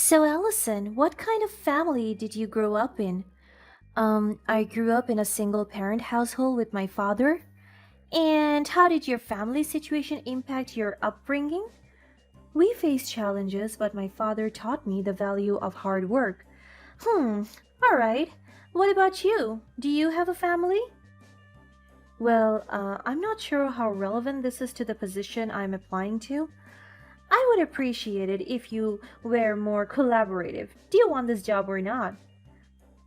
So, Allison, what kind of family did you grow up in? I grew up in a single parent household with my father. And how did your family situation impact your upbringing? We faced challenges, but my father taught me the value of hard work. Hmm, alright. What about you? Do you have a family? Well, I'm not sure how relevant this is to the position I'm applying to. I would appreciate it if you were more collaborative. Do you want this job or not?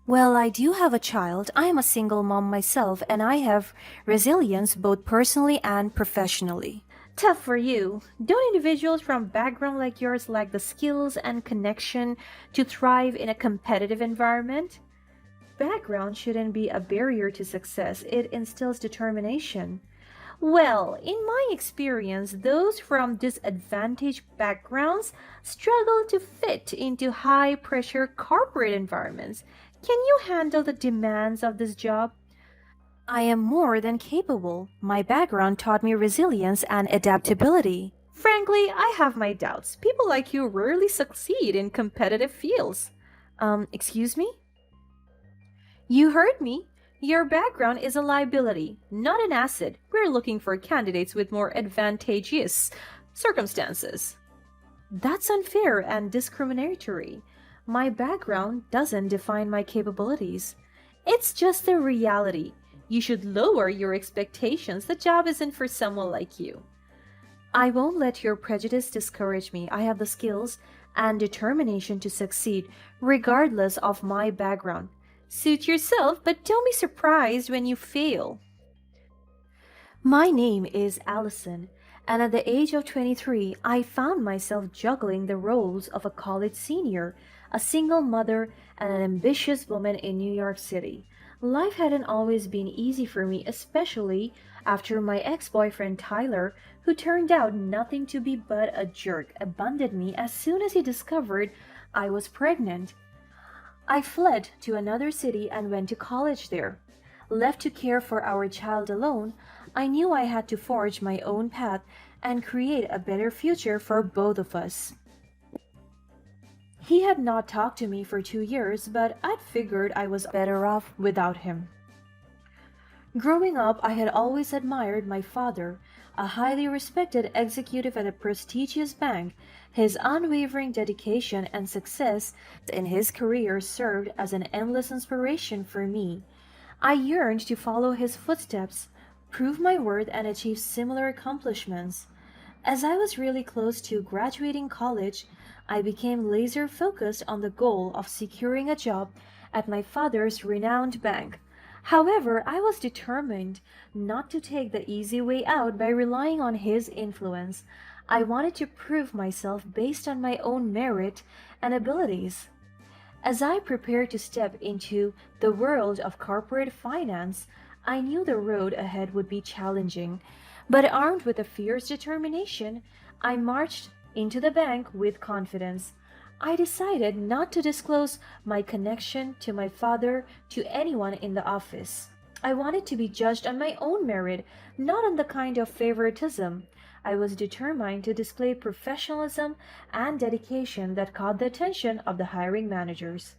Well, I do have a child. I am a single mom myself, and I have resilience both personally and professionally. Tough for you. Don't individuals from background like yours lack the skills and connection to thrive in a competitive environment? Background shouldn't be a barrier to success. It instills determination. Well, in my experience, those from disadvantaged backgrounds struggle to fit into high pressure corporate environments. Can you handle the demands of this job? I am more than capable. My background taught me resilience and adaptability. Frankly, I have my doubts. People like you rarely succeed in competitive fields. Excuse me? You heard me. Your background is a liability, not an asset. We're looking for candidates with more advantageous circumstances. That's unfair and discriminatory. My background doesn't define my capabilities. It's just the reality. You should lower your expectations. The job isn't for someone like you. I won't let your prejudice discourage me. I have the skills and determination to succeed, regardless of my background. Suit yourself, but don't be surprised when you fail. My name is Allison, and at the age of 23, I found myself juggling the roles of a college senior, a single mother, and an ambitious woman in New York City. Life hadn't always been easy for me, especially after my ex boyfriend Tyler, who turned out nothing to be but a jerk, abandoned me as soon as he discovered I was pregnant. I fled to another city and went to college there. Left to care for our child alone, I knew I had to forge my own path and create a better future for both of us. He had not talked to me for 2 years, but I'd figured I was better off without him. Growing up, I had always admired my father, a highly respected executive at a prestigious bank. His unwavering dedication and success in his career served as an endless inspiration for me. I yearned to follow his footsteps, prove my worth, and achieve similar accomplishments. As I was really close to graduating college, I became laser focused on the goal of securing a job at my father's renowned bank. However, I was determined not to take the easy way out by relying on his influence. I wanted to prove myself based on my own merit and abilities. As I prepared to step into the world of corporate finance, I knew the road ahead would be challenging, but armed with a fierce determination, I marched into the bank with confidence. I decided not to disclose my connection to my father to anyone in the office. I wanted to be judged on my own merit, not on the kind of favoritism. I was determined to display professionalism and dedication that caught the attention of the hiring managers.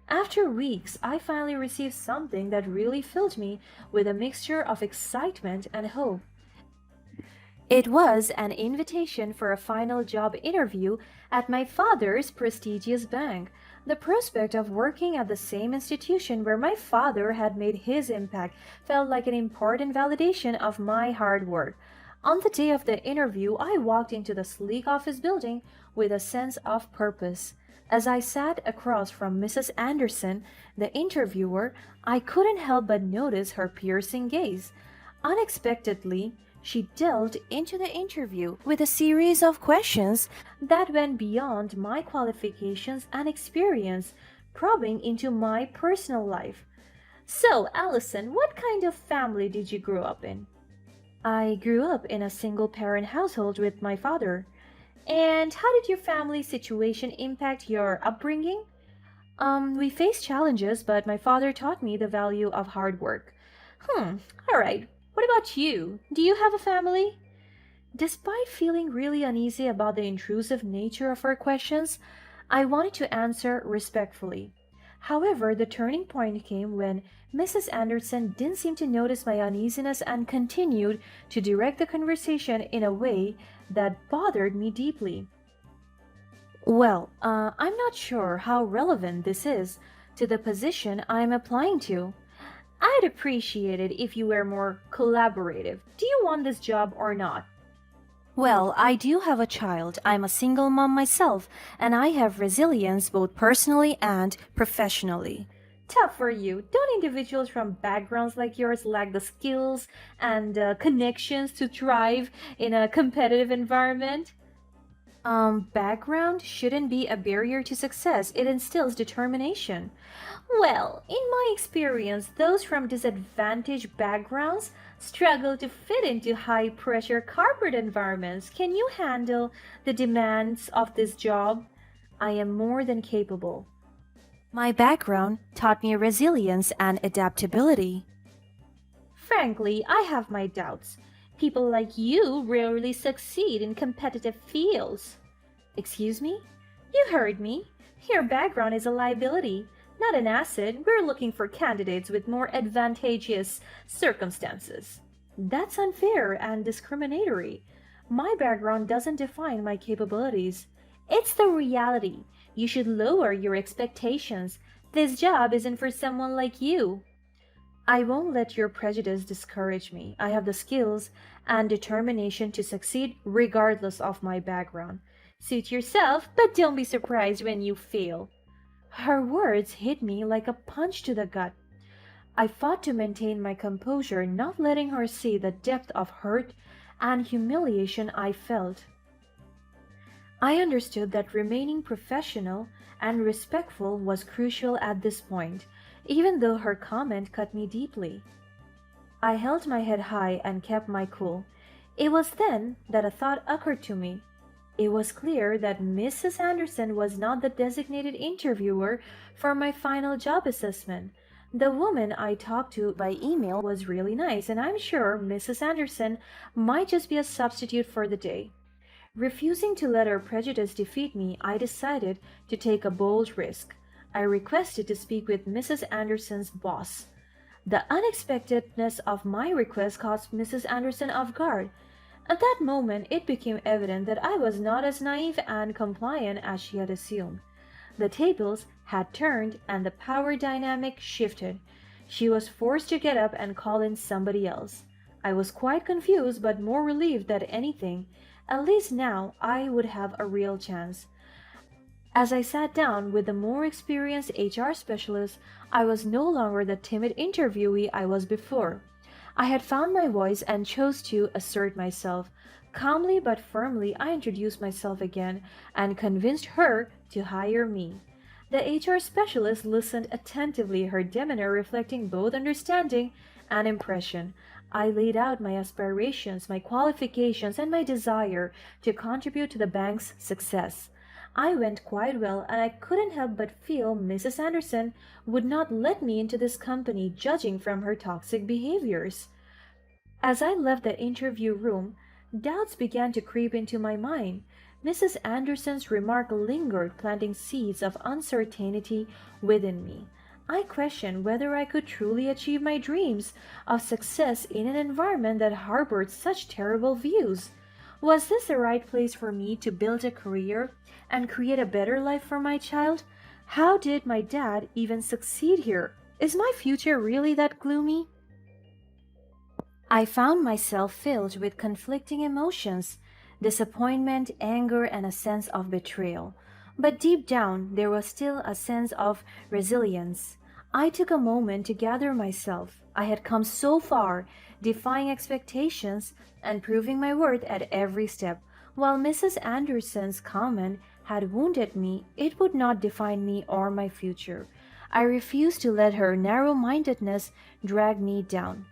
After weeks, I finally received something that really filled me with a mixture of excitement and hope. It was an invitation for a final job interview at my father's prestigious bank. The prospect of working at the same institution where my father had made his impact felt like an important validation of my hard work. On the day of the interview, I walked into the sleek office building with a sense of purpose. As I sat across from Mrs. Anderson, the interviewer, I couldn't help but notice her piercing gaze. Unexpectedly, she delved into the interview with a series of questions that went beyond my qualifications and experience, probing into my personal life. So, Allison, what kind of family did you grow up in? I grew up in a single parent household with my father. And how did your family situation impact your upbringing? We faced challenges, but my father taught me the value of hard work. Alright. What about you? Do you have a family? Despite feeling really uneasy about the intrusive nature of her questions, I wanted to answer respectfully. However, the turning point came when Mrs. Anderson didn't seem to notice my uneasiness and continued to direct the conversation in a way that bothered me deeply. Well, I'm not sure how relevant this is to the position I'm applying to. I'd appreciate it if you were more collaborative. Do you want this job or not? Well, I do have a child. I'm a single mom myself, and I have resilience both personally and professionally. Tough for you. Don't individuals from backgrounds like yours lack the skills and connections to thrive in a competitive environment? Background shouldn't be a barrier to success. It instills determination. Well, in my experience, those from disadvantaged backgrounds struggle to fit into high pressure corporate environments. Can you handle the demands of this job? I am more than capable. My background taught me resilience and adaptability. Frankly, I have my doubts. People like you rarely succeed in competitive fields. Excuse me? You heard me. Your background is a liability, not an asset. We're looking for candidates with more advantageous circumstances. That's unfair and discriminatory. My background doesn't define my capabilities. It's the reality. You should lower your expectations. This job isn't for someone like you. I won't let your prejudice discourage me. I have the skills and determination to succeed regardless of my background. Suit yourself, but don't be surprised when you fail. Her words hit me like a punch to the gut. I fought to maintain my composure, not letting her see the depth of hurt and humiliation I felt. I understood that remaining professional and respectful was crucial at this point, even though her comment cut me deeply. I held my head high and kept my cool. It was then that a thought occurred to me. It was clear that Mrs. Anderson was not the designated interviewer for my final job assessment. The woman I talked to by email was really nice, and I'm sure Mrs. Anderson might just be a substitute for the day. Refusing to let her prejudice defeat me, I decided to take a bold risk. I requested to speak with Mrs. Anderson's boss. The unexpectedness of my request caught Mrs. Anderson off guard. At that moment, it became evident that I was not as naive and compliant as she had assumed. The tables had turned and the power dynamic shifted. She was forced to get up and call in somebody else. I was quite confused but more relieved than anything. At least now I would have a real chance. As I sat down with the more experienced HR specialist, I was no longer the timid interviewee I was before. I had found my voice and chose to assert myself. Calmly but firmly, I introduced myself again and convinced her to hire me. The HR specialist listened attentively, her demeanor reflecting both understanding and impression. I laid out my aspirations, my qualifications, and my desire to contribute to the bank's success. I went quite well, and I couldn't help but feel Mrs. Anderson would not let me into this company, judging from her toxic behaviors. As I left the interview room, doubts began to creep into my mind. Mrs. Anderson's remark lingered, planting seeds of uncertainty within me. I questioned whether I could truly achieve my dreams of success in an environment that harbored such terrible views. Was this the right place for me to build a career and create a better life for my child? How did my dad even succeed here? Is my future really that gloomy? I found myself filled with conflicting emotions, disappointment, anger, and a sense of betrayal. But deep down, there was still a sense of resilience. I took a moment to gather myself. I had come so far, defying expectations and proving my worth at every step. While Mrs. Anderson's comment had wounded me, it would not define me or my future. I refused to let her narrow-mindedness drag me down.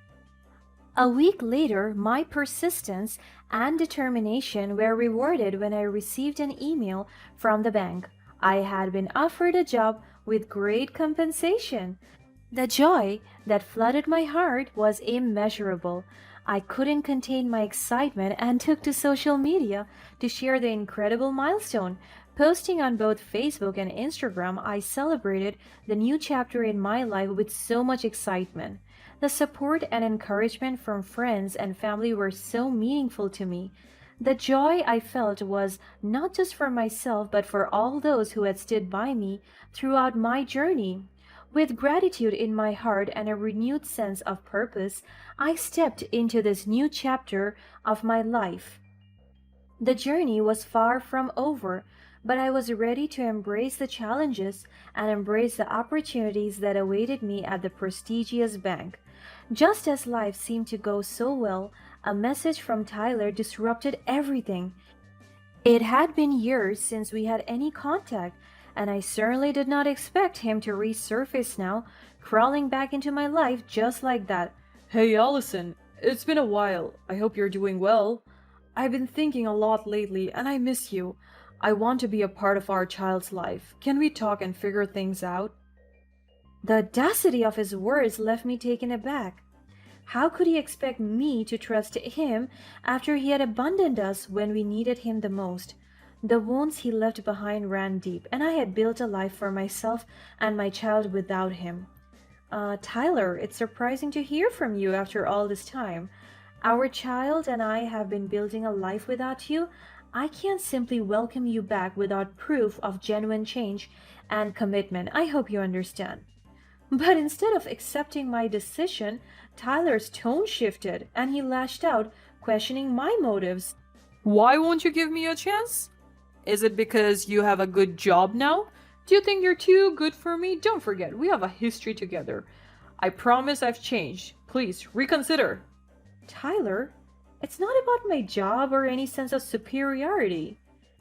A week later, my persistence and determination were rewarded when I received an email from the bank. I had been offered a job with great compensation. The joy that flooded my heart was immeasurable. I couldn't contain my excitement and took to social media to share the incredible milestone. Posting on both Facebook and Instagram, I celebrated the new chapter in my life with so much excitement. The support and encouragement from friends and family were so meaningful to me. The joy I felt was not just for myself, but for all those who had stood by me throughout my journey. With gratitude in my heart and a renewed sense of purpose, I stepped into this new chapter of my life. The journey was far from over, but I was ready to embrace the challenges and embrace the opportunities that awaited me at the prestigious bank. Just as life seemed to go so well, a message from Tyler disrupted everything. It had been years since we had any contact, and I certainly did not expect him to resurface now, crawling back into my life just like that. Hey Allison, it's been a while. I hope you're doing well. I've been thinking a lot lately and I miss you. I want to be a part of our child's life. Can we talk and figure things out? The audacity of his words left me taken aback. How could he expect me to trust him after he had abandoned us when we needed him the most? The wounds he left behind ran deep, and I had built a life for myself and my child without him. Tyler, it's surprising to hear from you after all this time. Our child and I have been building a life without you. I can't simply welcome you back without proof of genuine change and commitment. I hope you understand. But instead of accepting my decision, Tyler's tone shifted and he lashed out, questioning my motives. Why won't you give me a chance? Is it because you have a good job now? Do you think you're too good for me? Don't forget, we have a history together. I promise I've changed. Please, reconsider. Tyler, it's not about my job or any sense of superiority.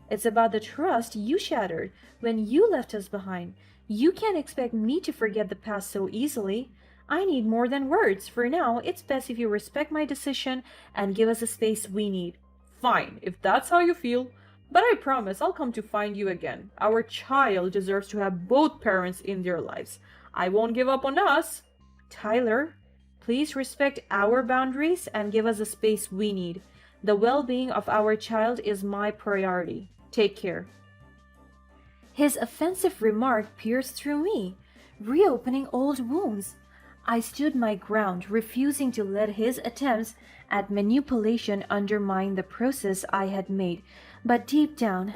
It's about the trust you shattered when you left us behind. You can't expect me to forget the past so easily. I need more than words. For now, it's best if you respect my decision and give us the space we need. Fine, if that's how you feel. But I promise I'll come to find you again. Our child deserves to have both parents in their lives. I won't give up on us. Tyler, please respect our boundaries and give us the space we need. The well-being of our child is my priority. Take care. His offensive remark pierced through me, reopening old wounds. I stood my ground, refusing to let his attempts at manipulation undermine the process I had made. But deep down,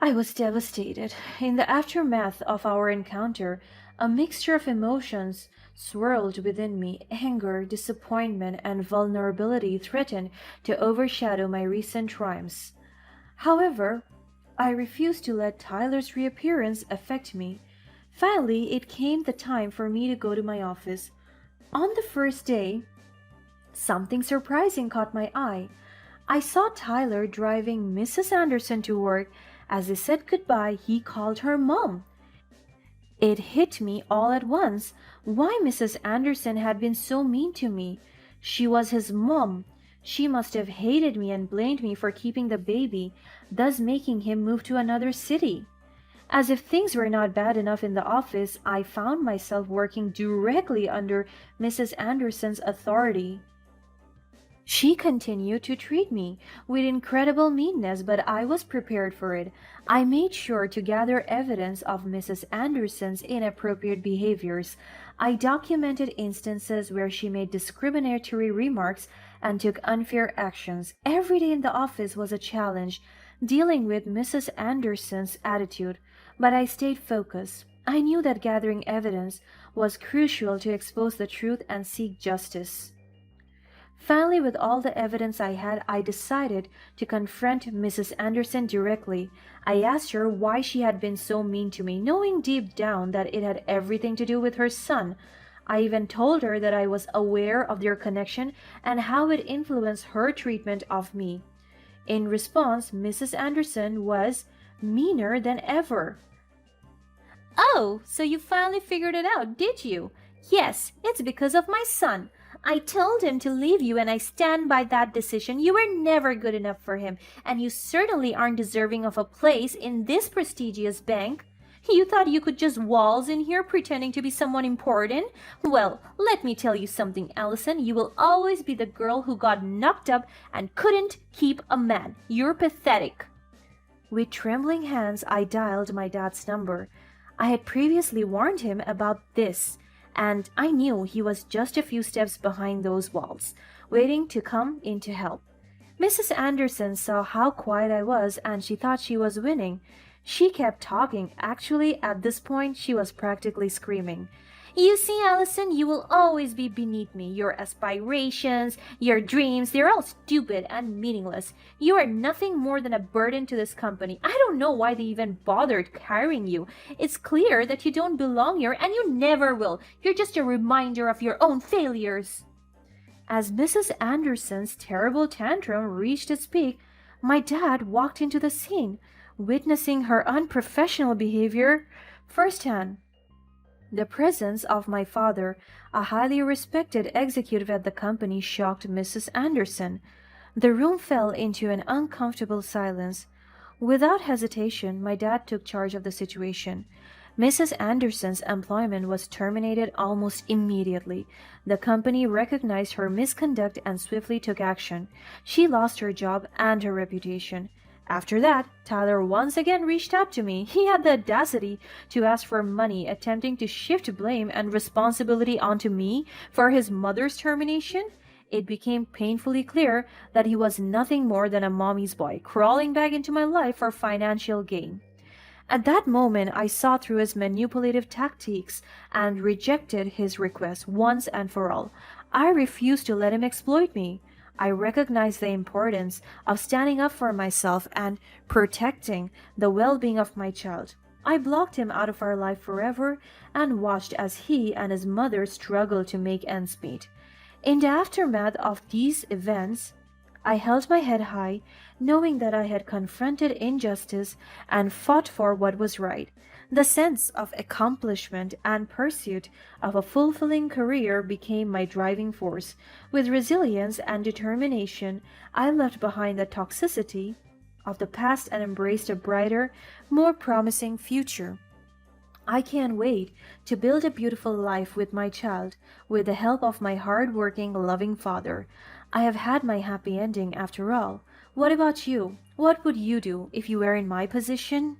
I was devastated. In the aftermath of our encounter, a mixture of emotions swirled within me. Anger, disappointment, and vulnerability threatened to overshadow my recent triumphs. However, I refused to let Tyler's reappearance affect me. Finally, it came the time for me to go to my office. On the first day, something surprising caught my eye. I saw Tyler driving Mrs. Anderson to work. As they said goodbye, he called her Mom. It hit me all at once why Mrs. Anderson had been so mean to me. She was his mom. She must have hated me and blamed me for keeping the baby, thus making him move to another city. As if things were not bad enough in the office, I found myself working directly under Mrs. Anderson's authority. She continued to treat me with incredible meanness, but I was prepared for it. I made sure to gather evidence of Mrs. Anderson's inappropriate behaviors. I documented instances where she made discriminatory remarks and took unfair actions. Every day in the office was a challenge, dealing with Mrs. Anderson's attitude, but I stayed focused. I knew that gathering evidence was crucial to expose the truth and seek justice. Finally, with all the evidence I had, I decided to confront Mrs. Anderson directly. I asked her why she had been so mean to me, knowing deep down that it had everything to do with her son. I even told her that I was aware of their connection and how it influenced her treatment of me. In response, Mrs. Anderson was meaner than ever. "Oh, so you finally figured it out, did you? Yes, it's because of my son. I told him to leave you and I stand by that decision. You were never good enough for him, and you certainly aren't deserving of a place in this prestigious bank. You thought you could just waltz in here pretending to be someone important? Well, let me tell you something, Allison. You will always be the girl who got knocked up and couldn't keep a man. You're pathetic." With trembling hands, I dialed my dad's number. I had previously warned him about this, and I knew he was just a few steps behind those walls, waiting to come in to help. Mrs. Anderson saw how quiet I was and she thought she was winning. She kept talking. Actually, at this point, she was practically screaming. You see, Allison, you will always be beneath me. Your aspirations, your dreams, they're all stupid and meaningless. You are nothing more than a burden to this company. I don't know why they even bothered hiring you. It's clear that you don't belong here and you never will. You're just a reminder of your own failures. As Mrs. Anderson's terrible tantrum reached its peak, my dad walked into the scene, witnessing her unprofessional behavior firsthand. The presence of my father, a highly respected executive at the company, shocked Mrs. Anderson. The room fell into an uncomfortable silence. Without hesitation, my dad took charge of the situation. Mrs. Anderson's employment was terminated almost immediately. The company recognized her misconduct and swiftly took action. She lost her job and her reputation. After that, Tyler once again reached out to me. He had the audacity to ask for money, attempting to shift blame and responsibility onto me for his mother's termination. It became painfully clear that he was nothing more than a mommy's boy, crawling back into my life for financial gain. At that moment, I saw through his manipulative tactics and rejected his request once and for all. I refused to let him exploit me. I recognized the importance of standing up for myself and protecting the well-being of my child. I blocked him out of our life forever and watched as he and his mother struggled to make ends meet. In the aftermath of these events, I held my head high, knowing that I had confronted injustice and fought for what was right. The sense of accomplishment and pursuit of a fulfilling career became my driving force. With resilience and determination, I left behind the toxicity of the past and embraced a brighter, more promising future. I can't wait to build a beautiful life with my child, with the help of my hard-working, loving father. I have had my happy ending after all. What about you? What would you do if you were in my position?